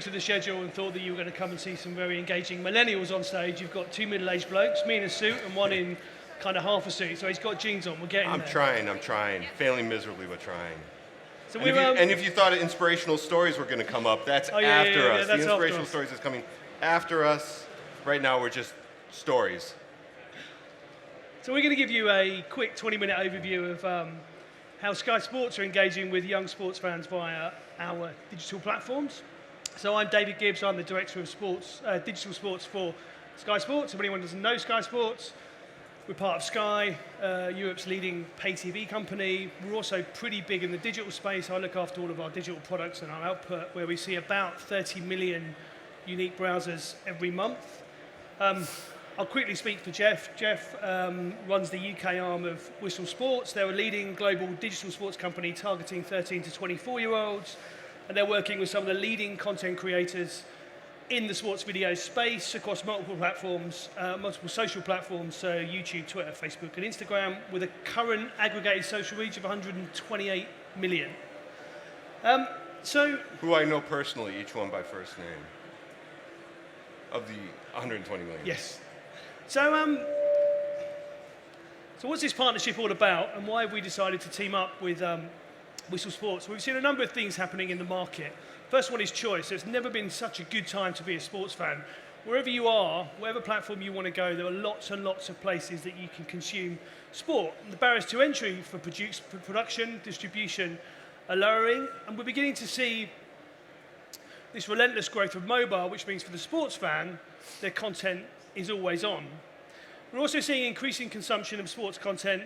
looked at the schedule and thought that you were going to come and see some very engaging millennials on stage. You've got two middle-aged blokes, me in a suit and one in kind of half a suit. So he's got jeans on. We're getting there. I'm trying. Failing miserably, but trying. So and if you thought inspirational stories were going to come up, that's after us. The inspirational stories is coming after us. Right now, we're just stories. So we're going to give you a quick 20-minute overview of how Sky Sports are engaging with young sports fans via our digital platforms. So I'm David Gibbs. I'm the Director of Sports, Digital Sports for Sky Sports. If anyone doesn't know Sky Sports, we're part of Sky, Europe's leading pay TV company. We're also pretty big in the digital space. I look after all of our digital products and our output, where we see about 30 million unique browsers every month. I'll quickly speak for Jeff. Jeff runs the UK arm of Whistle Sports. They're a leading global digital sports company targeting 13 to 24-year-olds, and they're working with some of the leading content creators in the sports video space across multiple platforms, multiple social platforms, so YouTube, Twitter, Facebook, and Instagram, with a current aggregated social reach of 128 million. Who I know personally, each one by first name, of the 120 million. Yes. So what's this partnership all about, and why have we decided to team up with Whistle Sports? We've seen a number of things happening in the market. First one is choice. There's never been such a good time to be a sports fan. Wherever you are, whatever platform you want to go, there are lots and lots of places that you can consume sport. And the barriers to entry for production, distribution are lowering, and we're beginning to see this relentless growth of mobile, which means for the sports fan, their content is always on. We're also seeing increasing consumption of sports content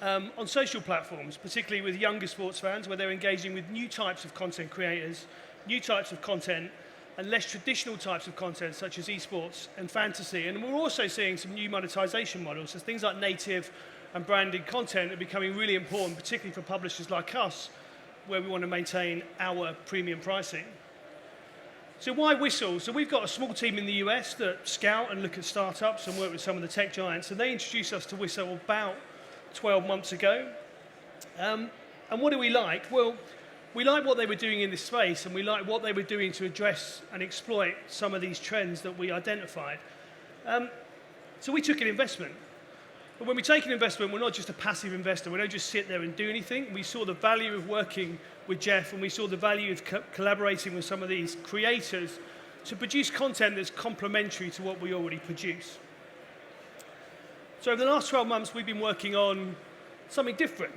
on social platforms, particularly with younger sports fans, where they're engaging with new types of content creators, new types of content, and less traditional types of content, such as esports and fantasy. And we're also seeing some new monetization models. So things like native and branded content are becoming really important, particularly for publishers like us, where we want to maintain our premium pricing. So why Whistle? So we've got a small team in the US that scout and look at startups and work with some of the tech giants, and they introduced us to Whistle about 12 months ago. And what do we like? Well, we like what they were doing in this space, and we like what they were doing to address and exploit some of these trends that we identified. So we took an investment. But when we take an investment, we're not just a passive investor. We don't just sit there and do anything. We saw the value of working with Jeff, and we saw the value of collaborating with some of these creators to produce content that's complementary to what we already produce. So over the last 12 months, we've been working on something different,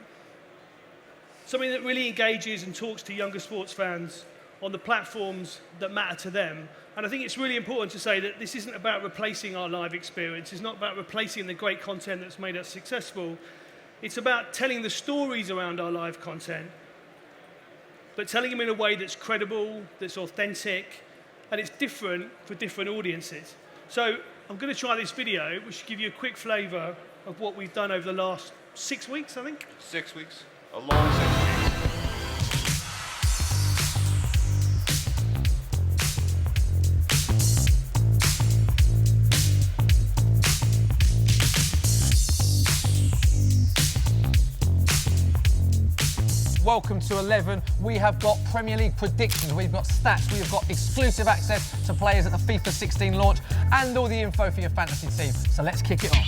something that really engages and talks to younger sports fans on the platforms that matter to them. And I think it's really important to say that this isn't about replacing our live experience. It's not about replacing the great content that's made us successful. It's about telling the stories around our live content, but telling them in a way that's credible, that's authentic, and it's different for different audiences. So I'm going to try this video, which should give you a quick flavour of what we've done over the last 6 weeks, I think. 6 weeks. A long 6 weeks. Welcome to 11. We have got Premier League predictions, we've got stats, we've got exclusive access to players at the FIFA 16 launch, and all the info for your fantasy team. So let's kick it off.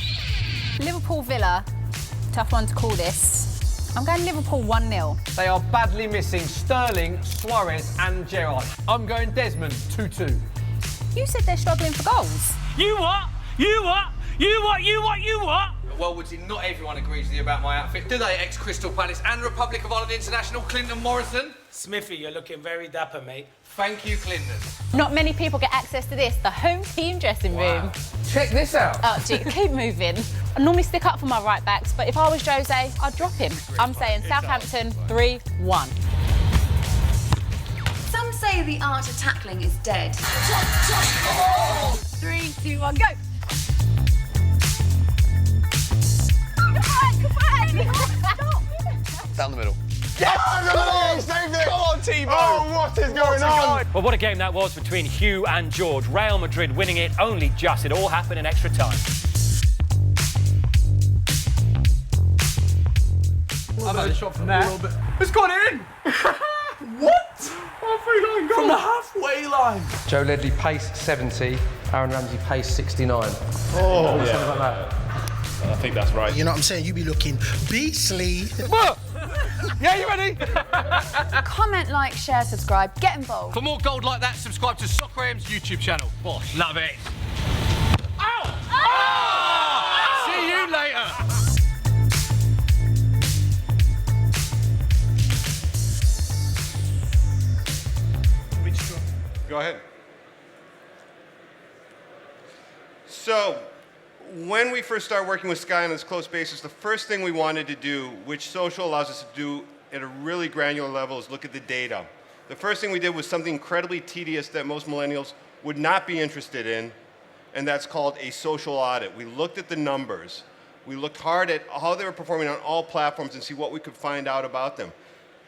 Liverpool Villa, tough one to call this. I'm going Liverpool 1-0. They are badly missing Sterling, Suarez and Gerrard. I'm going Desmond 2-2. You said they're struggling for goals. You what? You what? You what? You what? You what? Well, Woodsy, not everyone agrees with you about my outfit, do they, ex-Crystal Palace and Republic of Ireland international Clinton Morrison? Smithy, you're looking very dapper, mate. Thank you, Clinton. Not many people get access to this, the home team dressing room. Check this out. Oh, gee, keep moving. I normally stick up for my right backs, but if I was Jose, I'd drop him. I'm saying Southampton 3-1. Some say the art of tackling is dead. 3, 2, 1, go! Down the middle. Yes! Save it! Come on, Tebow! Oh, what is going on? Well, what a game that was between Hugh and George. Real Madrid winning it only just. It all happened in extra time. I've had a shot from there. It's gone in! What? halfway line goal. From the halfway line. Joe Ledley pace 70, Aaron Ramsey pace 69. Oh, yeah. Something like that. I think that's right. You know what I'm saying? You be looking beastly. What? Yeah, you ready? Comment, like, share, subscribe, get involved. For more gold like that, subscribe to Soccer AM's YouTube channel. Boss, love it. Ow! Oh! See you later. Go ahead. So, when we first started working with Sky on this close basis, the first thing we wanted to do, which social allows us to do at a really granular level, is look at the data. The first thing we did was something incredibly tedious that most millennials would not be interested in, and that's called a social audit. We looked at the numbers. We looked hard at how they were performing on all platforms and see what we could find out about them.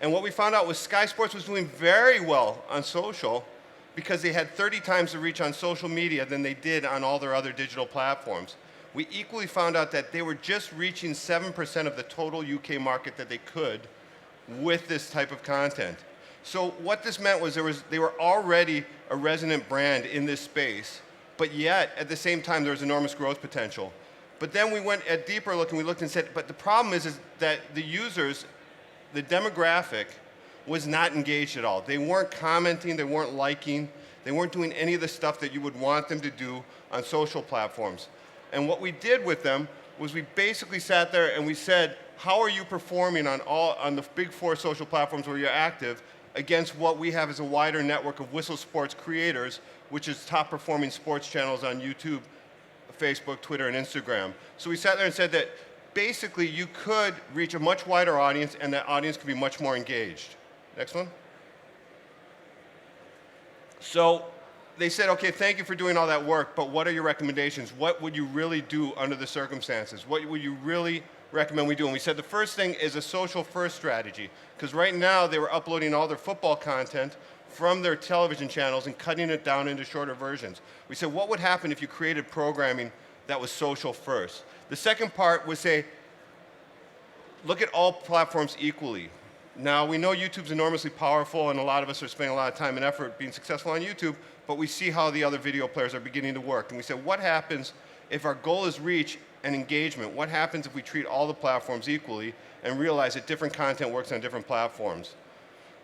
And what we found out was Sky Sports was doing very well on social, because they had 30 times the reach on social media than they did on all their other digital platforms. We equally found out that they were just reaching 7% of the total UK market that they could with this type of content. So what this meant was they were already a resonant brand in this space, but yet at the same time there was enormous growth potential. But then we went a deeper look and we looked and said, but the problem is that the users, the demographic, was not engaged at all. They weren't commenting, they weren't liking, they weren't doing any of the stuff that you would want them to do on social platforms. And what we did with them was we basically sat there and we said, how are you performing on the big 4 social platforms where you're active against what we have as a wider network of Whistle Sports creators, which is top performing sports channels on YouTube, Facebook, Twitter, and Instagram. So we sat there and said that basically you could reach a much wider audience and that audience could be much more engaged. Next one. So they said, okay, thank you for doing all that work, but what are your recommendations? What would you really do under the circumstances? What would you really recommend we do? And we said the first thing is a social first strategy, because right now they were uploading all their football content from their television channels and cutting it down into shorter versions. We said, what would happen if you created programming that was social first? The second part was say, look at all platforms equally. Now, we know YouTube's enormously powerful, and a lot of us are spending a lot of time and effort being successful on YouTube, but we see how the other video players are beginning to work. And we said, what happens if our goal is reach and engagement? What happens if we treat all the platforms equally and realize that different content works on different platforms?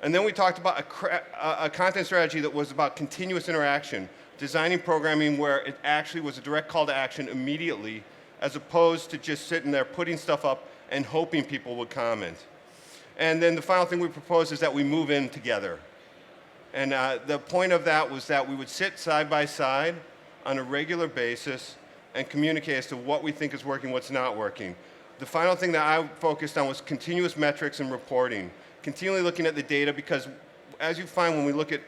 And then we talked about a content strategy that was about continuous interaction, designing programming where it actually was a direct call to action immediately, as opposed to just sitting there putting stuff up and hoping people would comment. And then the final thing we proposed is that we move in together. And the point of that was that we would sit side by side on a regular basis and communicate as to what we think is working, what's not working. The final thing that I focused on was continuous metrics and reporting, continually looking at the data, because as you find when we look at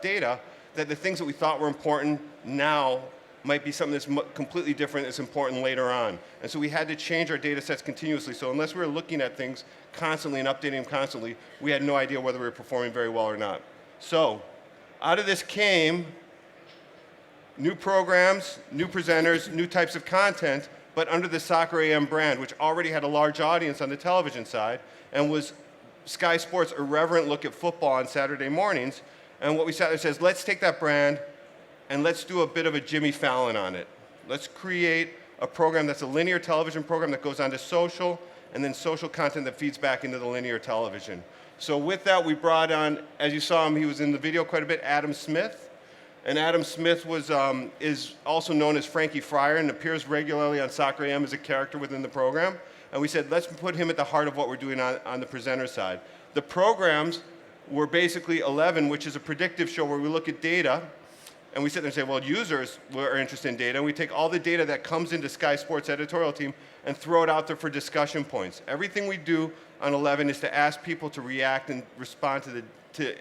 data, that the things that we thought were important now might be something that's completely different that's important later on. And so we had to change our data sets continuously. So unless we were looking at things constantly and updating them constantly, we had no idea whether we were performing very well or not. So out of this came new programs, new presenters, new types of content, but under the Soccer AM brand, which already had a large audience on the television side and was Sky Sports' irreverent look at football on Saturday mornings. And what we sat there says, let's take that brand and let's do a bit of a Jimmy Fallon on it. Let's create a program that's a linear television program that goes on to social, and then social content that feeds back into the linear television. So with that, we brought on, as you saw him, he was in the video quite a bit, Adam Smith. And Adam Smith is also known as Frankie Fryer and appears regularly on Soccer AM as a character within the program. And we said, let's put him at the heart of what we're doing on the presenter side. The programs were basically 11, which is a predictive show where we look at data. And we sit there and say, well, users are interested in data. And we take all the data that comes into Sky Sports editorial team and throw it out there for discussion points. Everything we do on 11 is to ask people to react and respond to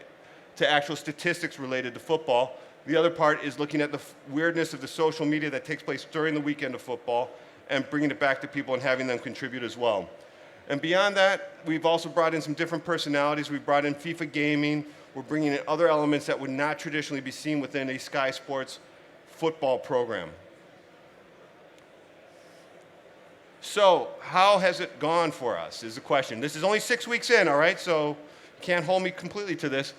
actual statistics related to football. The other part is looking at the weirdness of the social media that takes place during the weekend of football and bringing it back to people and having them contribute as well. And beyond that, we've also brought in some different personalities. We've brought in FIFA gaming. We're bringing in other elements that would not traditionally be seen within a Sky Sports football program. So how has it gone for us is the question. This is only 6 weeks in, all right? So you can't hold me completely to this.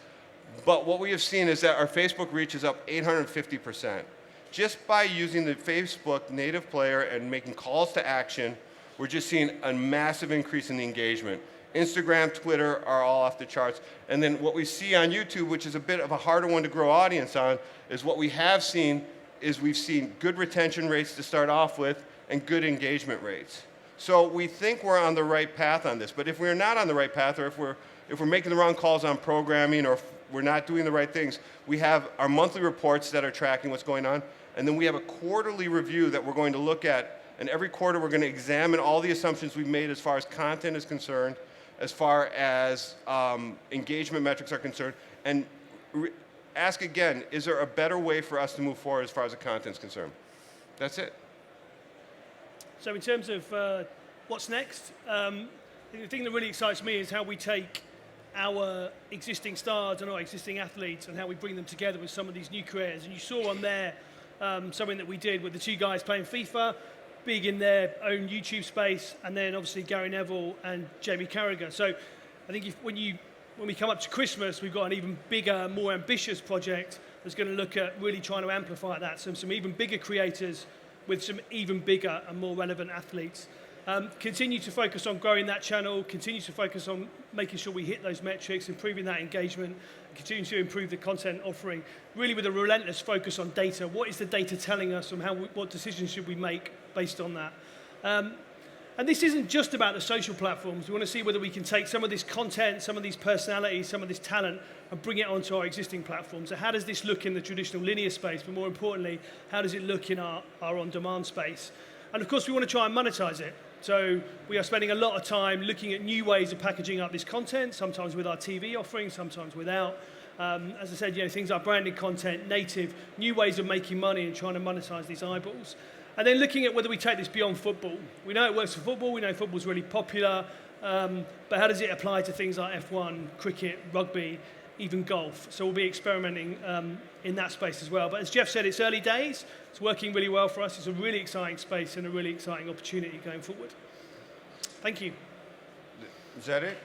But what we have seen is that our Facebook reach is up 850%. Just by using the Facebook native player and making calls to action, we're just seeing a massive increase in the engagement. Instagram, Twitter are all off the charts. And then what we see on YouTube, which is a bit of a harder one to grow audience on, is what we have seen is we've seen good retention rates to start off with and good engagement rates. So we think we're on the right path on this. But if we're not on the right path, or if we're making the wrong calls on programming, or if we're not doing the right things, we have our monthly reports that are tracking what's going on. And then we have a quarterly review that we're going to look at. And every quarter we're going to examine all the assumptions we've made as far as content is concerned, as far as engagement metrics are concerned, and ask again, is there a better way for us to move forward as far as the content's concerned? That's it. So in terms of what's next, the thing that really excites me is how we take our existing stars and our existing athletes and how we bring them together with some of these new careers. And you saw on there something that we did with the two guys playing FIFA, big in their own YouTube space, and then obviously Gary Neville and Jamie Carragher. So I think when we come up to Christmas, we've got an even bigger, more ambitious project that's going to look at really trying to amplify that. So some even bigger creators with some even bigger and more relevant athletes. Continue to focus on growing that channel, continue to focus on making sure we hit those metrics, improving that engagement, continue to improve the content offering, really with a relentless focus on data. What is the data telling us, and what decisions should we make based on that? And this isn't just about the social platforms. We want to see whether we can take some of this content, some of these personalities, some of this talent, and bring it onto our existing platforms. So how does this look in the traditional linear space, but more importantly, how does it look in our on-demand space? And of course, we want to try and monetize it. So we are spending a lot of time looking at new ways of packaging up this content, sometimes with our TV offering, sometimes without. As I said, things like branded content, native, new ways of making money and trying to monetize these eyeballs. And then looking at whether we take this beyond football. We know it works for football, we know football's really popular, but how does it apply to things like F1, cricket, rugby, even golf? So we'll be experimenting in that space as well. But as Jeff said, it's early days. It's working really well for us. It's a really exciting space and a really exciting opportunity going forward. Thank you. Is that it?